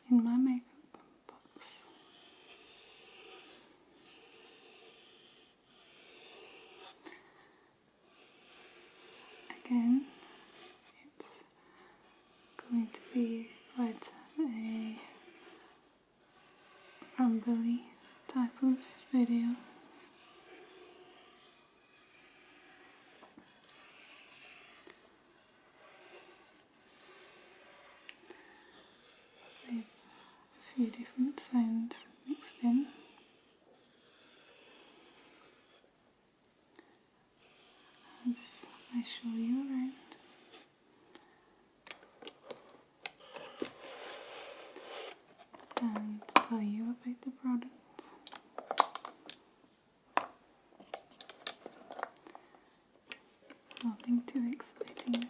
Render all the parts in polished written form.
in my makeup box. Again, it's going to be quite a rambly type of video. With a few different sounds mixed in. As I show you around. And tell you about the products. Nothing too exciting.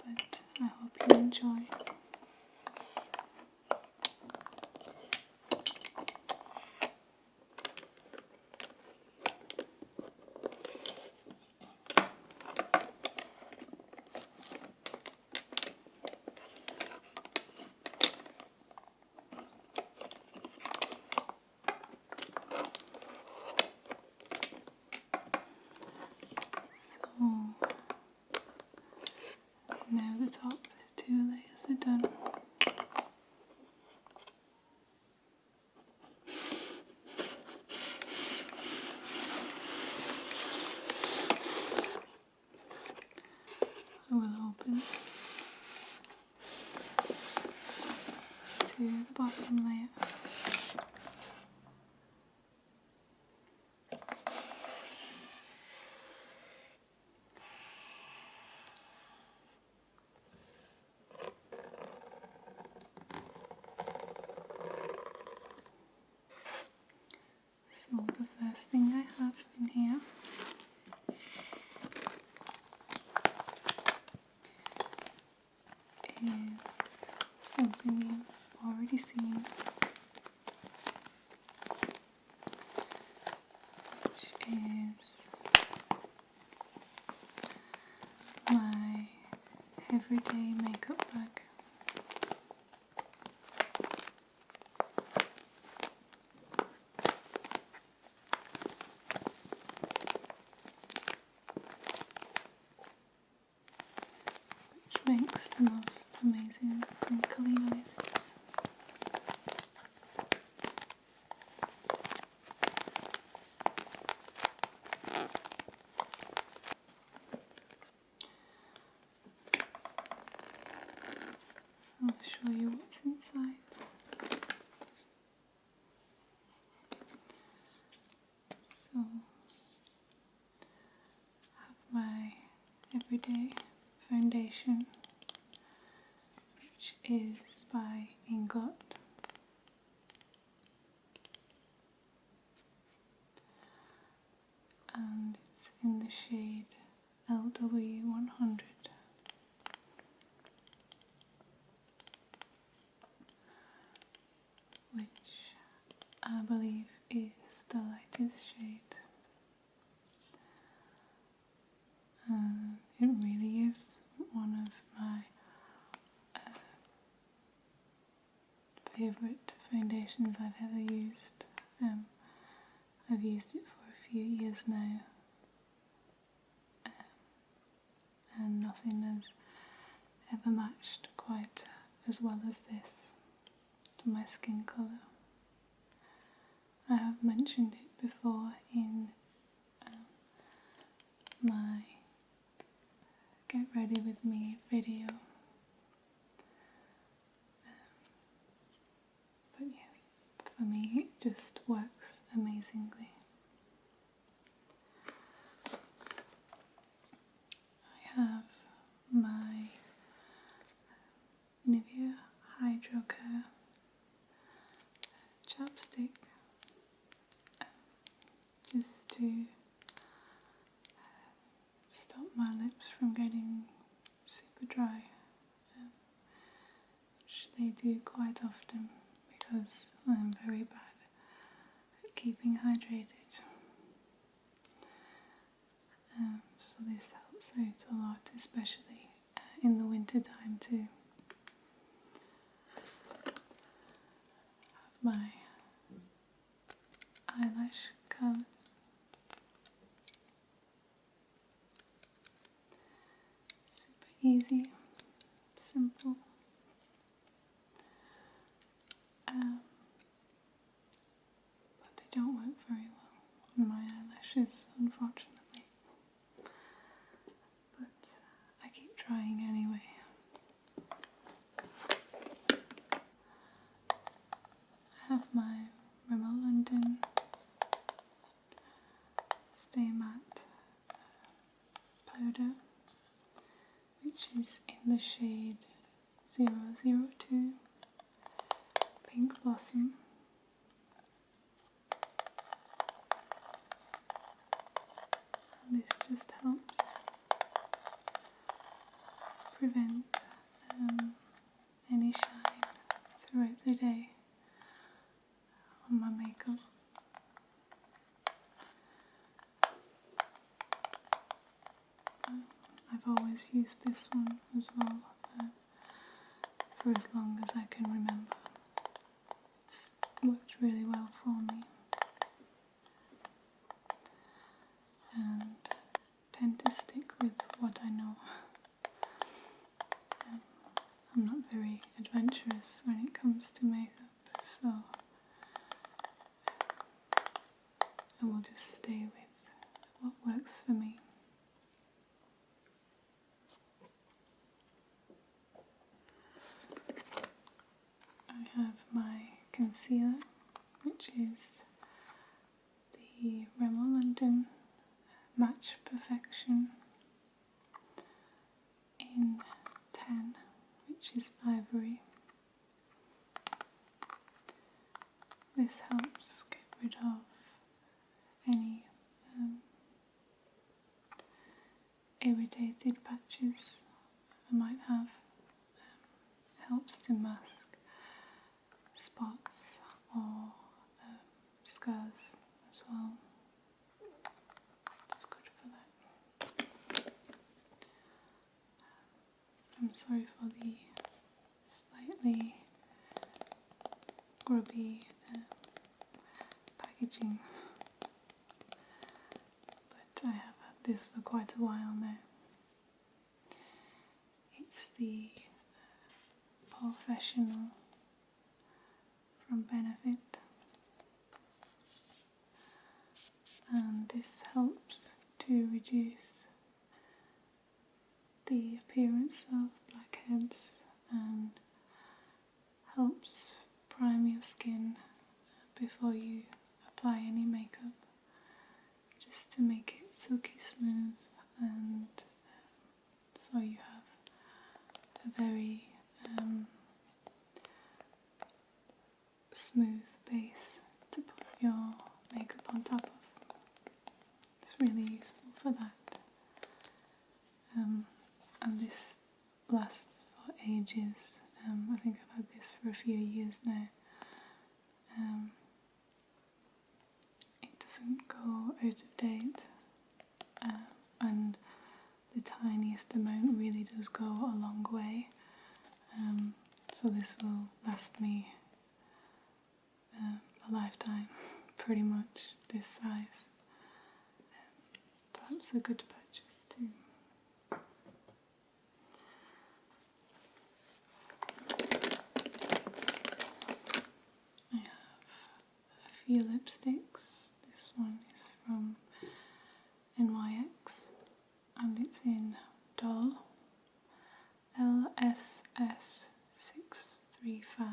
But I hope you enjoy. Now the top 2 layers are done. I will open to the bottom layer. So the first thing I have in here is something you've already seen, which is my everyday makeup bag. Makes the most amazing crinkly noises. I'll show you what's inside. So, I have my everyday foundation, which is by Inglot. And it's in the shade LW100. Which I believe is the lightest shade. It really is one of my favourite foundations I've ever used. I've used it for a few years now, and nothing has ever matched quite as well as this to my skin colour. I have mentioned it before in my Get Ready With Me video. But yeah, for me it just works amazingly. I have my Nivea Hydro Care chapstick just to stop my lips from getting super dry, which they do quite often because I'm very bad at keeping hydrated. so this helps out a lot, especially in the winter time too. Have my eyelash colours. Super easy, simple. But they don't work very well on my eyelashes, unfortunately. But I keep trying anyway. I have my Rimmel London Stay Matte powder, which is in the shade 002 Pink Blossom. And this just helps prevent any shine throughout the day on my makeup. I've always used this one as well for as long as I can remember. It's worked really well for me and tend to stick with what I know. I'm not very adventurous when it comes to makeup, so I will just stay with what works for me. I have my concealer, which is the Rimmel London Match Perfection in 10, which is ivory. This helps get rid of any irritated patches I might have. Helps to mask spots or scars as well. It's good for that. I'm sorry for the slightly grubby packaging, but I have had this for quite a while now. It's the Professional from Benefit, and this helps to reduce the appearance of blackheads and helps prime your skin before you apply any makeup, just to make it silky smooth, and so you have a very smooth base to put your makeup on top of. It's really useful for that. And this lasts for ages. I think I've had this for a few years now. It doesn't go out of date, and the tiniest amount really does go a long way. So this will last me a lifetime, pretty much, this size. That's a good purchase too. I have a few lipsticks. This one is from NYX and it's in Doll LSS 635.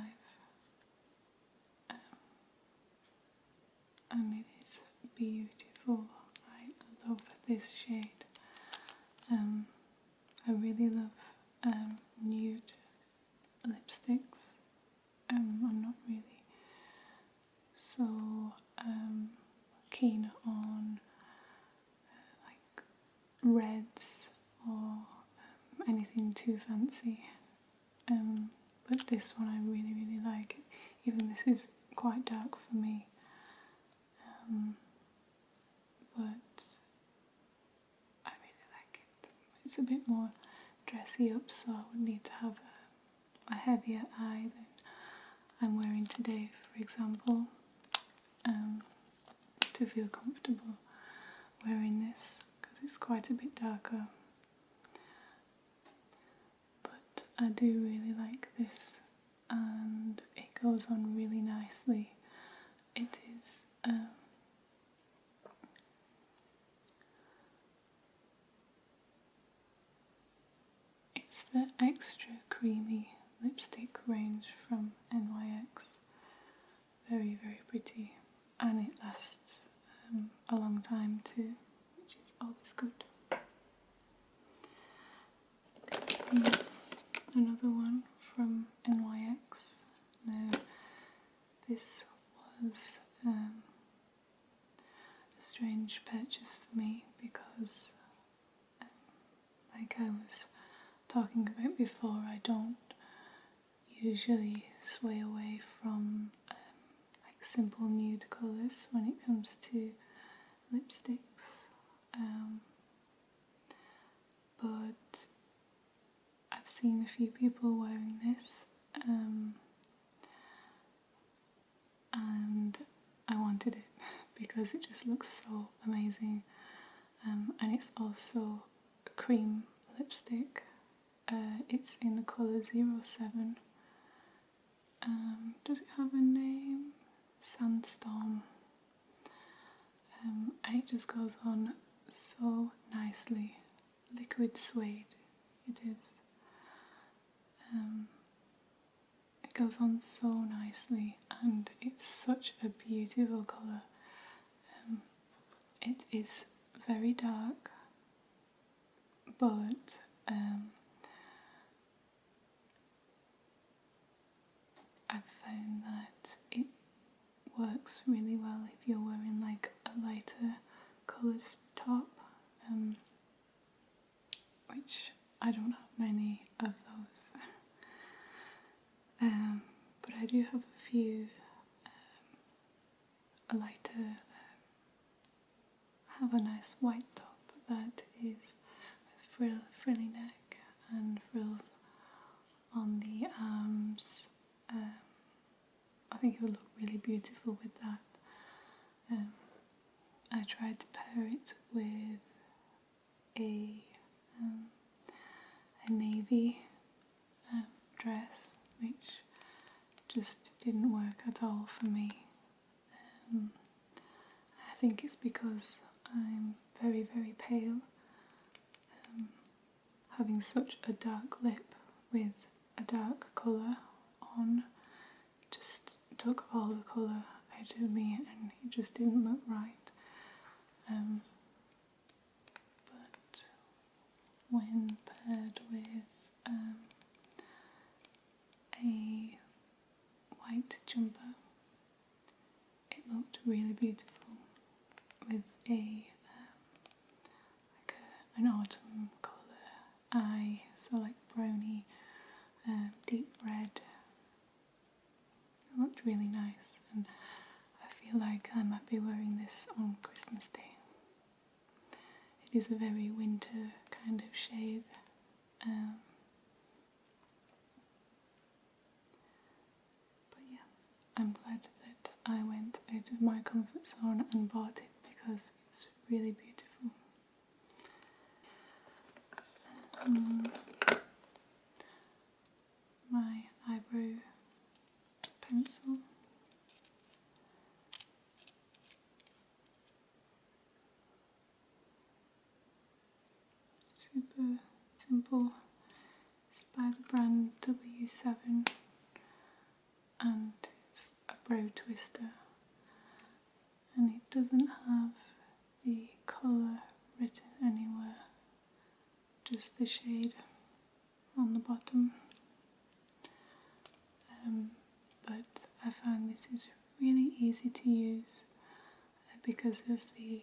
And it is beautiful. I love this shade. I really love nude lipsticks. I'm not really so keen on like reds or anything too fancy. But this one I really, really like. Even this is quite dark for me. But I really it's a bit more dressy up, so I would need to have a heavier eye than I'm wearing today, for example, to feel comfortable wearing this, because it's quite a bit darker. But I do really like this, and it goes on really nicely. It is it's the extra creamy lipstick range from NYX. Very, very pretty, and it lasts a long time too, which is always good. Another one from NYX. Now, this was a strange purchase for me because, like I was talking about before, I don't usually sway away from like simple nude colours when it comes to lipsticks, but I've seen a few people wearing this, and I wanted it because it just looks so amazing, and it's also a cream lipstick. It's in the colour 07. Does it have a name? Sandstorm. And it just goes on so nicely. Liquid suede it is. It goes on so nicely, and it's such a beautiful colour. It is very dark, but I've found that it works really well if you're wearing like a lighter coloured top, which I don't have many of those. But I do have a few lighter. I have a nice white top that is with frilly neck and frills on the arms. I think it would look really beautiful with that. I tried to pair it with a navy dress, which just didn't work at all for me. I think it's because I'm very, very pale. Having such a dark lip with a dark colour on just took all the colour out of me, and it just didn't look right. But when paired with a white jumper, it looked really beautiful with an autumn colour eye, so like browny, deep red. It looked really nice, and I feel like I might be wearing this on Christmas Day. It is a very winter kind of shade. But yeah, I'm glad that I went out of my comfort zone and bought it because it's really beautiful. My eyebrow pencil. Super simple. It's by the brand W7, and it's a brow twister, and it doesn't have the colour written anywhere, just the shade on the bottom. But I found this is really easy to use because of the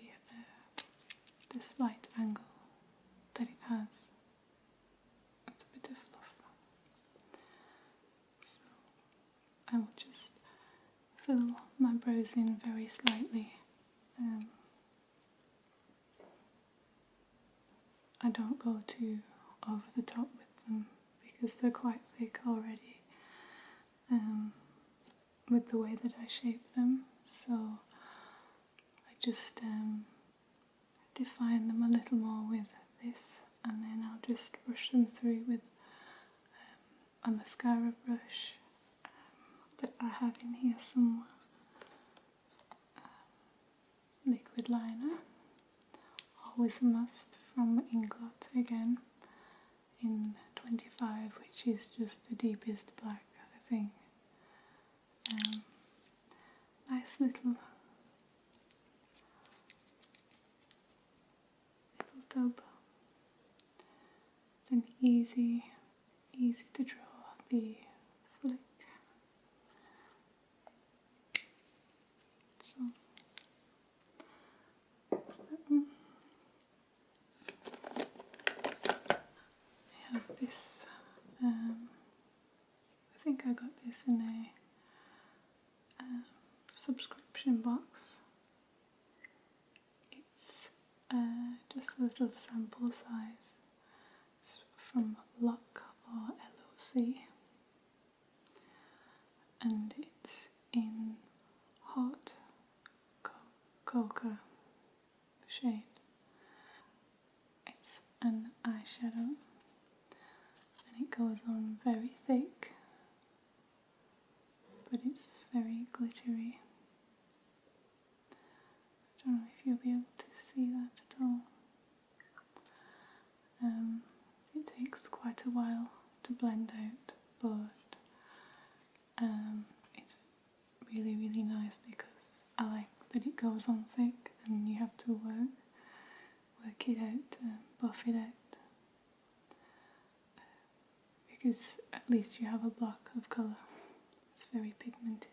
slight angle that it has. It's a bit of fluff. So I will just fill my brows in very slightly, I don't go too over the top with them because they're quite thick already with the way that I shape them, so I just define them a little more with this, and then I'll just brush them through with a mascara brush that I have in here somewhere. Liquid liner, always a must, from Inglot again, in 25, which is just the deepest black, I think. Nice little tub. It's an easy to draw the flick. So that's that one. I have this, I think I got this in a subscription box. It's just a little sample size. It's from Lock or LOC, and it's in hot cocoa shade. It's an eyeshadow and it goes on very thick, but it's very glittery. I don't know if you'll be able to see that at all. It takes quite a while to blend out, but it's really nice because I like that it goes on thick and you have to work it out, buff it out, because at least you have a block of colour. It's very pigmented.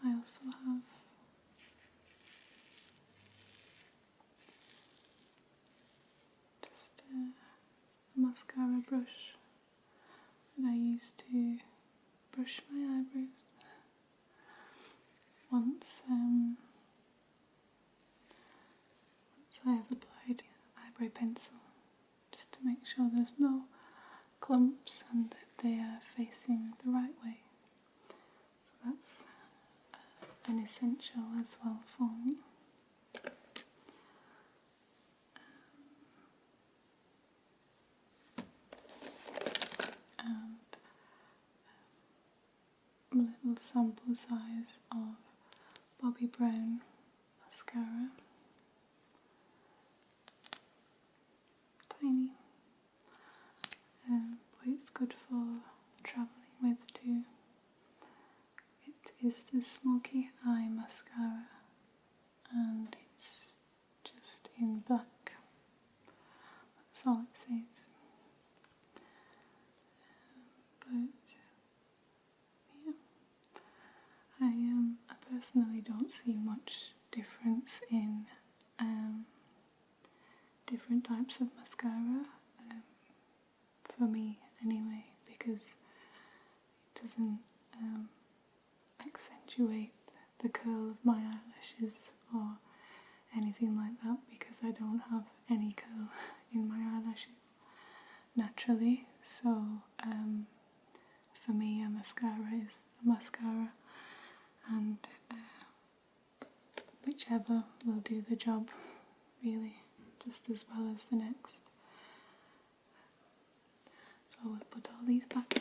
I also have just a mascara brush that I use to brush my eyebrows. Once I have applied eyebrow pencil, just to make sure there's no clumps and that they are facing the right way. So that's an essential as well for me. And a little sample size of Bobbi Brown mascara. Tiny. But it's good for travelling with too. It is the Smoky Eye mascara and it's just in black. That's all it says. But yeah, I personally don't see much difference in different types of mascara, for me anyway, because it doesn't accentuate the curl of my eyelashes or anything like that, because I don't have any curl in my eyelashes naturally. So for me a mascara is a mascara, and whichever will do the job really just as well as the next. So we'll put all these back.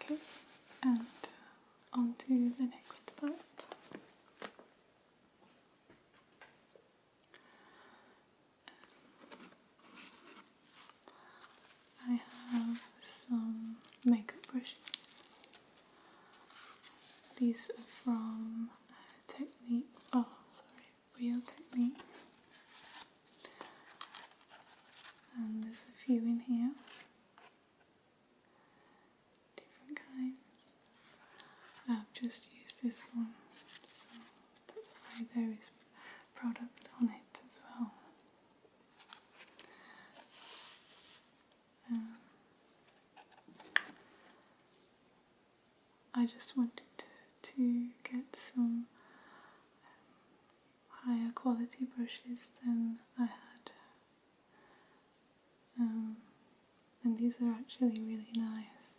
Okay, and on to the next part. I have some makeup brushes. These are from Real Techniques, and there's a few in here, different kinds. I've just used this one, so why there is product on it as well. I just wanted to get some higher quality brushes than I had, and these are actually really nice.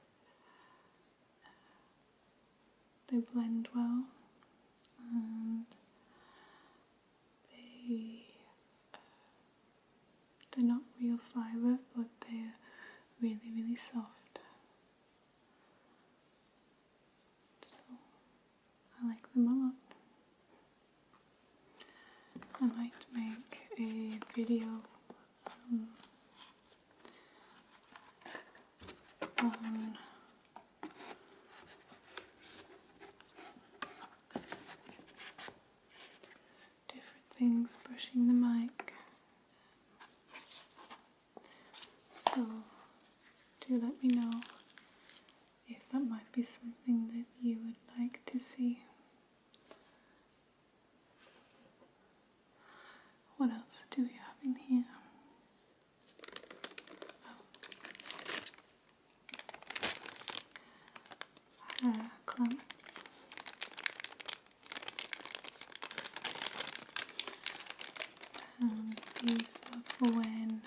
They blend well, and they're not real fibre, but they're really, really soft. So I like them a lot. I might make a video on different things brushing the mic. So do let me know if that might be something that you would like to see. What else do we have in here? Hair clamps. And these are for when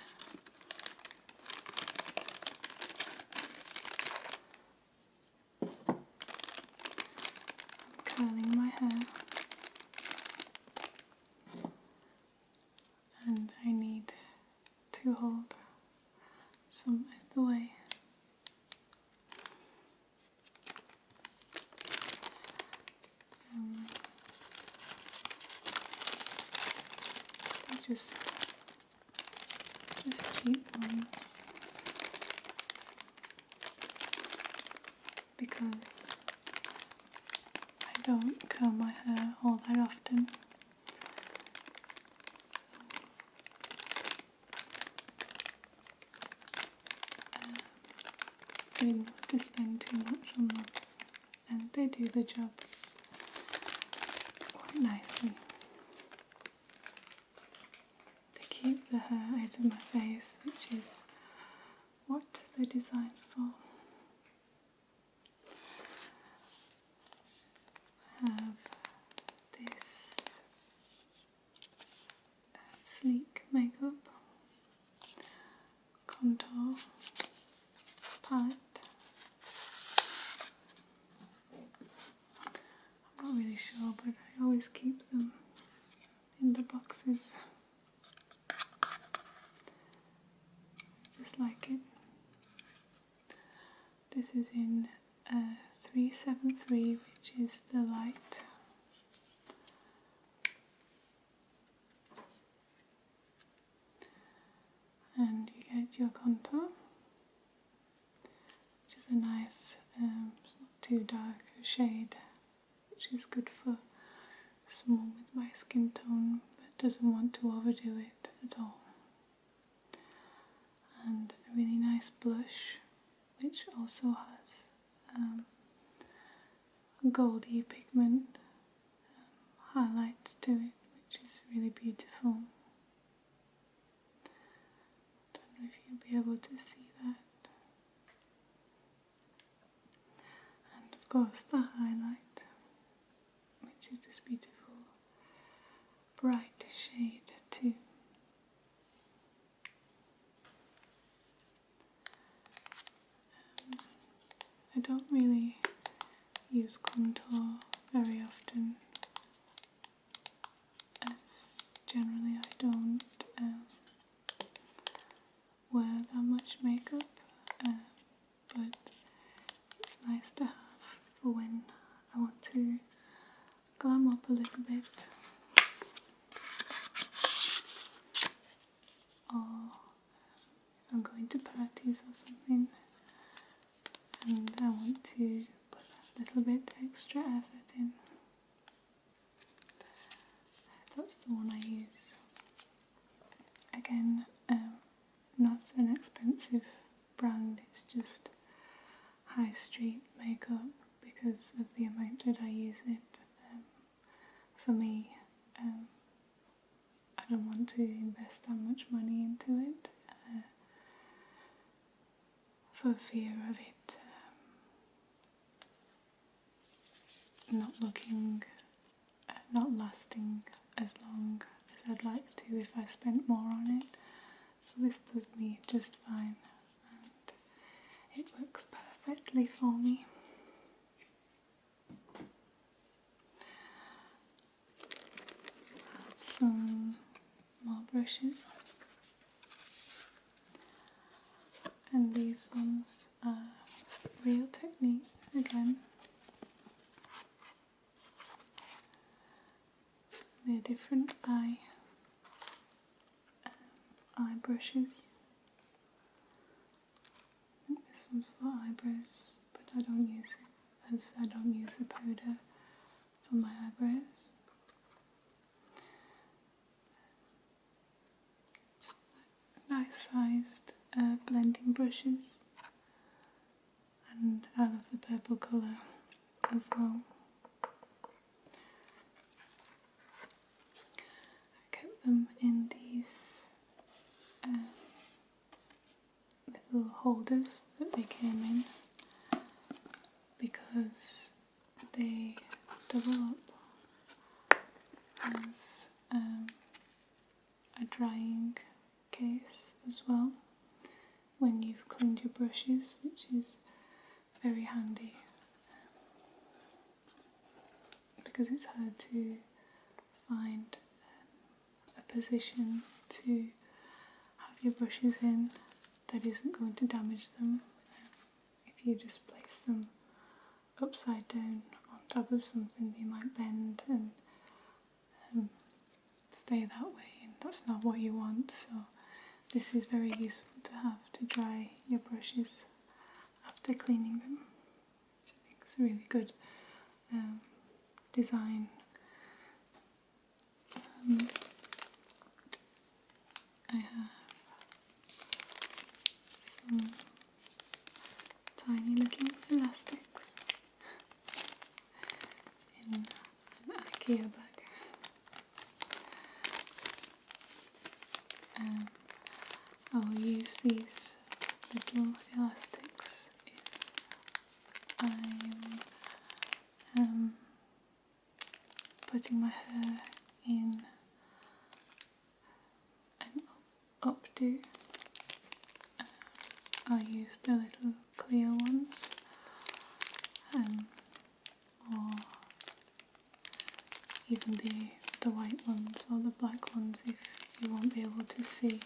I'm curling my hair and I need to hold some out the way. Just cheap ones, because I don't curl my hair all that often. I didn't want to spend too much on those, and they do the job quite nicely. Keep the hair out of my face, which is what they're designed for. I have this sleek makeup contour palette. I'm not really sure, but I always keep them in the boxes. Just like it. This is in 373, which is the light. And you get your contour, which is a nice, it's not too dark a shade, which is good for someone with my skin tone but doesn't want to overdo it at all. And a really nice blush, which also has a goldy pigment highlight to it, which is really beautiful. Don't know if you'll be able to see that. And of course the highlight, which is this beautiful bright shade too. I don't really use contour very often, as generally I don't wear that much makeup, but it's nice to have for when I want to glam up a little bit, or if I'm going to parties or something and I want to put a little bit extra effort in. That's the one I use. Again, not an expensive brand, it's just high street makeup because of the amount that I use it. For me, to invest that much money into it for fear of it not lasting as long as I'd like to if I spent more on it. So this does me just fine, and it works perfectly for me. Some more brushes, and these ones are Real Technique again. They're different eye brushes. I think this one's for eyebrows, but I don't use it as I don't use a powder for my eyebrows. Nice sized blending brushes, and I love the purple colour as well. I kept them in these little holders that they came in because they double up as a drying case as well when you've cleaned your brushes, which is very handy because it's hard to find a position to have your brushes in that isn't going to damage them if you just place them upside down on top of something. They might bend and stay that way, and that's not what you want. So this is very useful to have to dry your brushes after cleaning them, which I think is a really good design. I have some tiny little elastics in an IKEA bag. I will use these little elastics if I'm putting my hair in an updo. I'll use the little clear ones, or even the white ones or the black ones if you won't be able to see.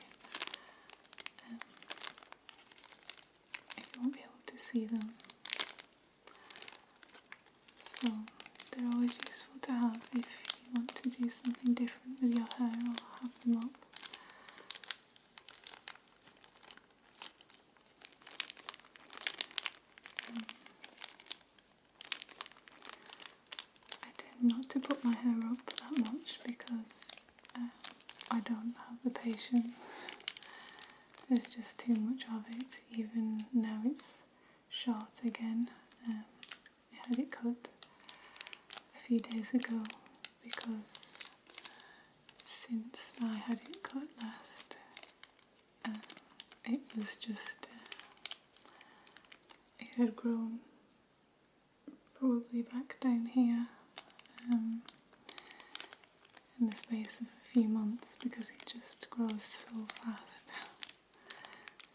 Them. So they're always useful to have if you want to do something different with your hair or have them up. I tend not to put my hair up that much because I don't have the patience. There's just too much of it. Even now it's short again. I had it cut a few days ago because since I had it cut last, it was just, it had grown probably back down here in the space of a few months because it just grows so fast.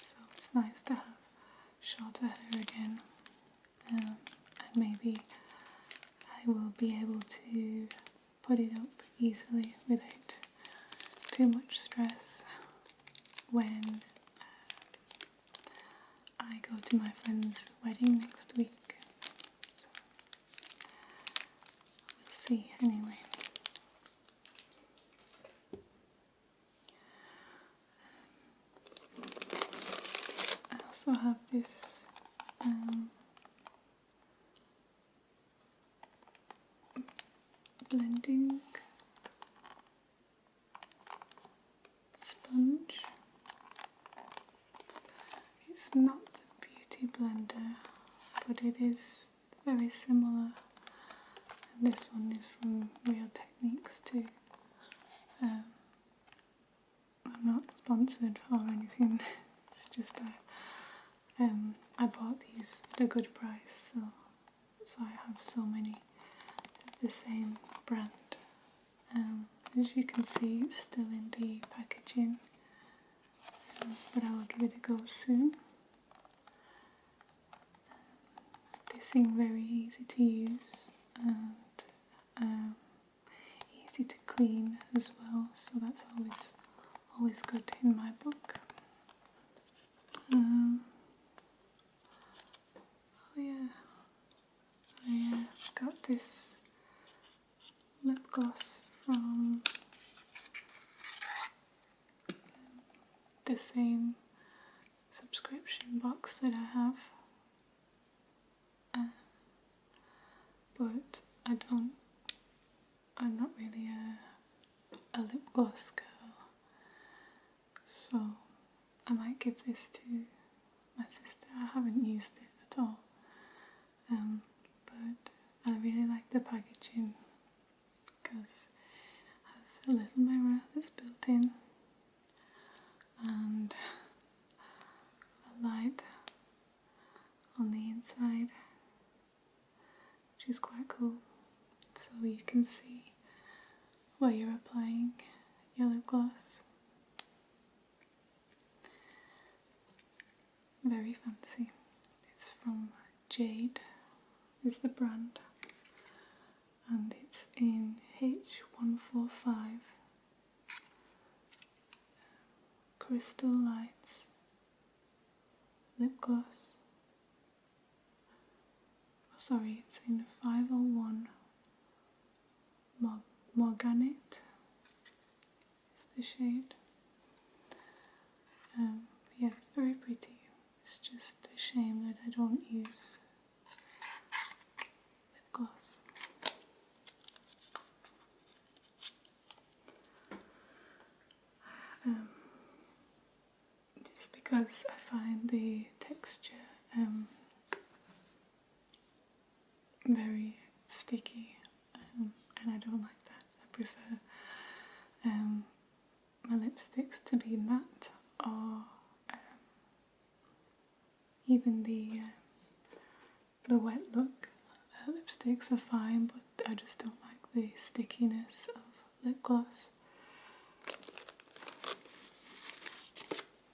So it's nice to have shorter hair again, and maybe I will be able to put it up easily without too much stress when I go to my friend's wedding next week. So we'll see anyway. I also have this blending sponge. It's not a beauty blender, but it is very similar. And this one is from Real Techniques too. I'm not sponsored or anything. It's just that I bought these at a good price, so that's why I have so many of the same brand. As you can see, it's still in the packaging, but I will give it a go soon. They seem very easy to use and easy to clean as well, so that's always good in my book. Oh yeah, I got this lip gloss from the same subscription box that I have, but I'm not really a lip gloss girl, so I might give this to my sister. I haven't used it at all, but I really like the packaging because it has a little mirror that's built in and a light on the inside, which is quite cool, so you can see where you're applying your lip gloss. Very fancy. It's from Jade is the brand, and it's in H145 Crystal Lights lip gloss. Oh, sorry, it's in 501 Morganite is the shade. Yeah, it's very pretty. It's just a shame that I don't use lip gloss. Just because I find the texture very sticky, and I don't like that. I prefer my lipsticks to be matte, or even the wet look lipsticks are fine, but I just don't like the stickiness of lip gloss.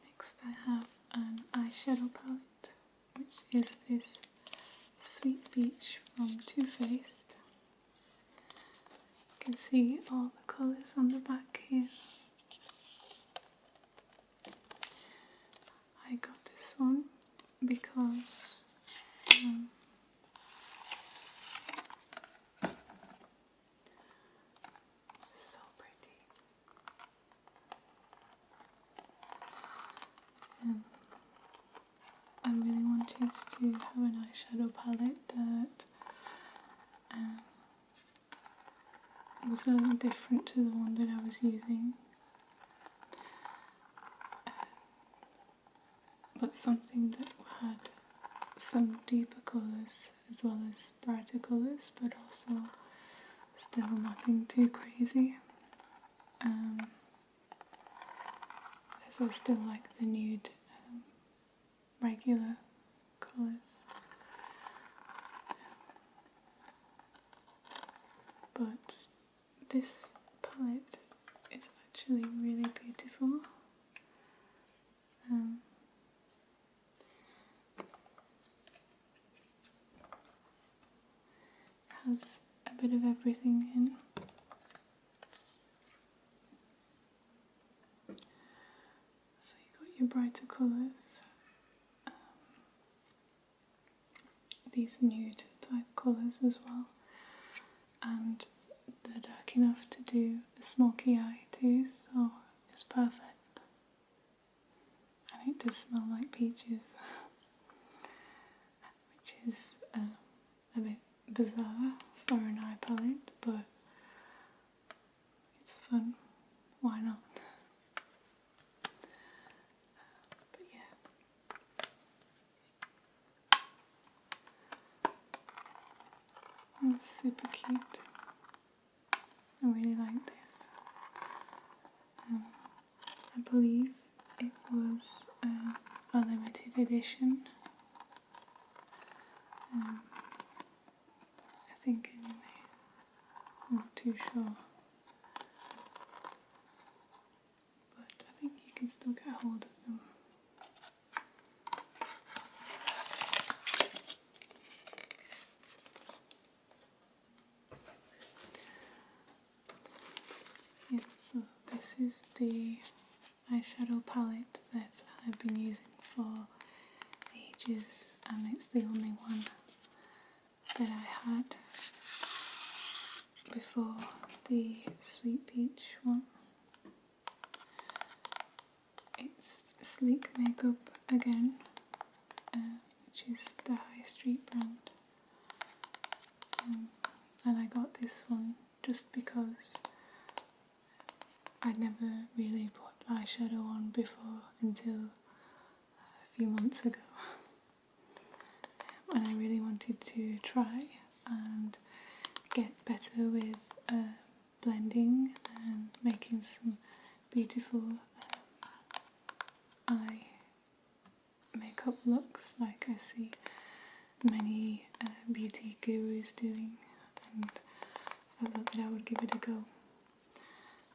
Next I have an eyeshadow palette, which is this Sweet Peach from Too Faced. You can see all the colours on the back here. I got this one because it's so pretty. I really wanted to have an eyeshadow palette that was a little different to the one that I was using, but something that had some deeper colours as well as brighter colours, but also still nothing too crazy. As I still like the nude regular colours, but this palette is actually really beautiful. Has a bit of everything in. So you got your brighter colours, these nude type colours as well, and they're dark enough to do a smoky eye too, so it's perfect. And it does smell like peaches, which is a bit bizarre for an eye palette, but it's fun. Why not? But yeah, it's super cute. I really like this. I believe it was a limited edition. I think anyway, I'm not too sure. But I think you can still get hold of them. Yeah, so this is the eyeshadow palette that I've been using for ages, and it's the only one that I had before the Sweet Peach one. It's Sleek Makeup again, which is the High Street brand, and I got this one just because I'd never really put eyeshadow on before until a few months ago, and I really wanted to try and get better with blending and making some beautiful eye makeup looks like I see many beauty gurus doing, and I thought that I would give it a go.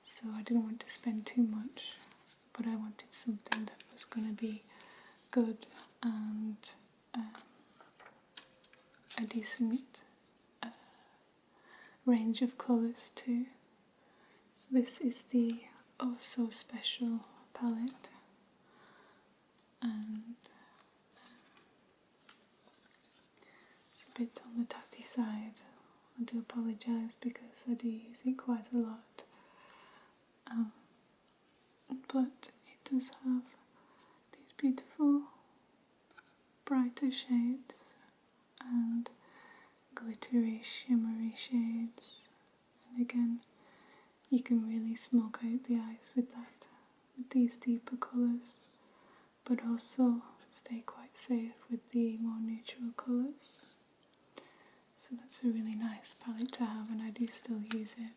So I didn't want to spend too much, but I wanted something that was going to be good and a decent range of colours too. So this is the Oh So Special palette, and it's a bit on the tatty side. I do apologise because I do use it quite a lot. But it does have these beautiful brighter shades and glittery, shimmery shades, and again you can really smoke out the eyes with that, with these deeper colours, but also stay quite safe with the more neutral colours. So that's a really nice palette to have, and I do still use it.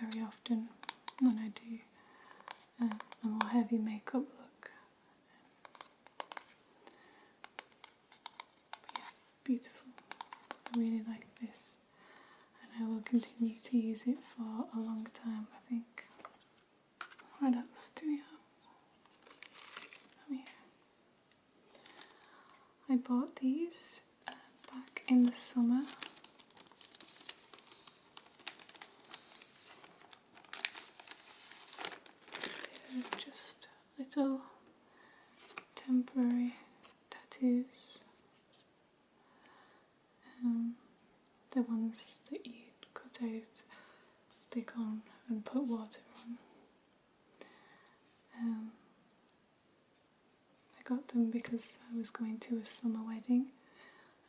Very often when I do a more heavy makeup look. But yes, beautiful. I really like this, and I will continue to use it for a long time, I think. What else do we have? Oh yeah. I bought these back in the summer. Just little temporary tattoos, the ones that you cut out, stick on and put water on. I got them because I was going to a summer wedding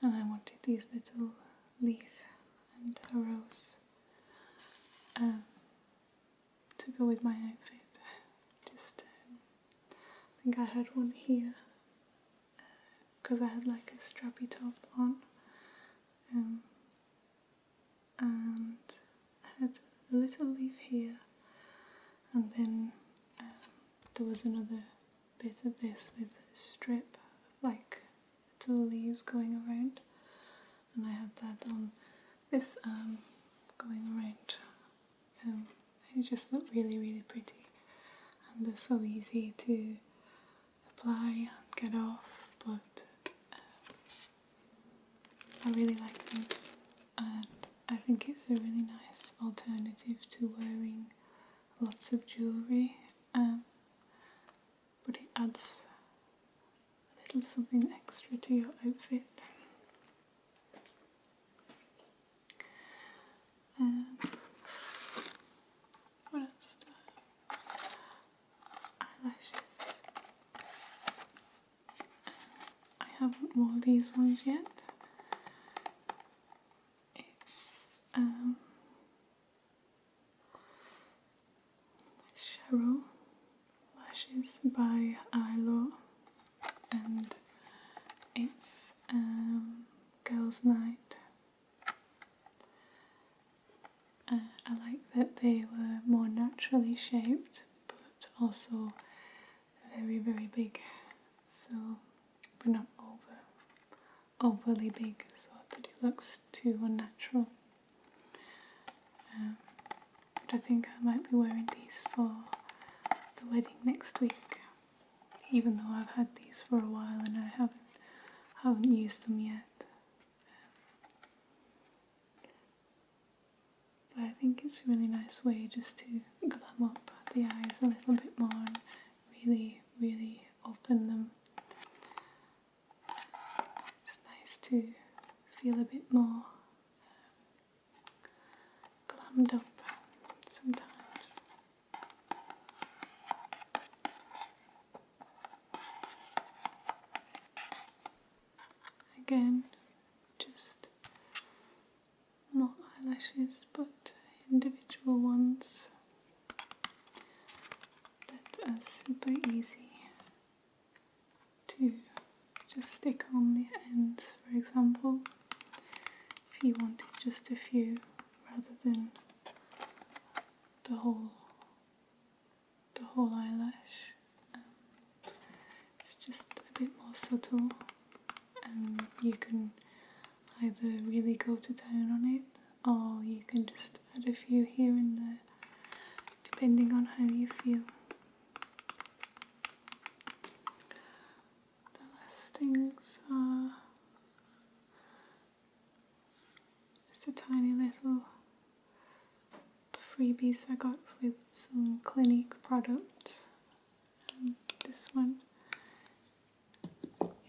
and I wanted these little leaf and a rose to go with my outfit. I think I had one here because I had like a strappy top on, and I had a little leaf here, and then there was another bit of this with a strip of like little leaves going around, and I had that on this arm going around. They just look really, really pretty, and they're so easy to apply and get off, but I really like them, and I think it's a really nice alternative to wearing lots of jewellery, but it adds a little something extra to your outfit. What else do I have? Eyelashes. I haven't worn these ones yet. It's Cheryl Lashes by Ilo, and it's Girls' Night. I that they were more naturally shaped, but also very, very big. So, but not overly big, so that it looks too unnatural. But I think I might be wearing these for the wedding next week, even though I've had these for a while and I haven't used them yet. But I think it's a really nice way just to glam up the eyes a little bit more and really, really open them. It's nice to feel a bit more glammed up sometimes. Again, just more eyelashes, but individual ones that are super easy to just stick on the ends, for example, if you wanted just a few rather than the whole eyelash. It's just a bit more subtle, and you can either really go to town on it, or you can just add a few here and there, depending on how you feel. The last things are just a tiny little freebies I got with some Clinique products. This one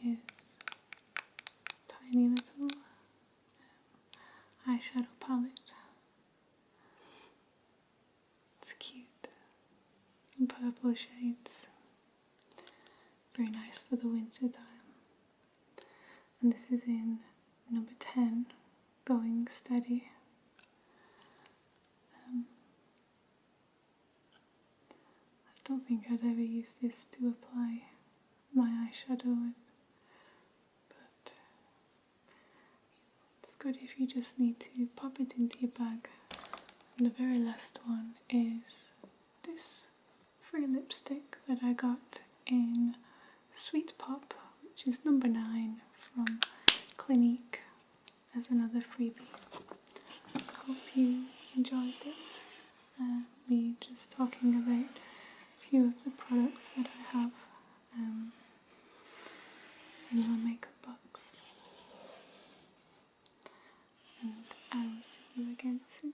is a tiny little eyeshadow palette. It's cute in purple shades, very nice for the winter time. And this is in number 10, Going Steady. I don't think I'd ever use this to apply my eyeshadow with, but it's good if you just need to pop it into your bag. And the very last one is this free lipstick that I got in Sweet Pop, which is number 9 from Clinique, as another freebie. I hope you enjoyed this, me just talking about a few of the products that I have in my makeup box. And I will see you again soon.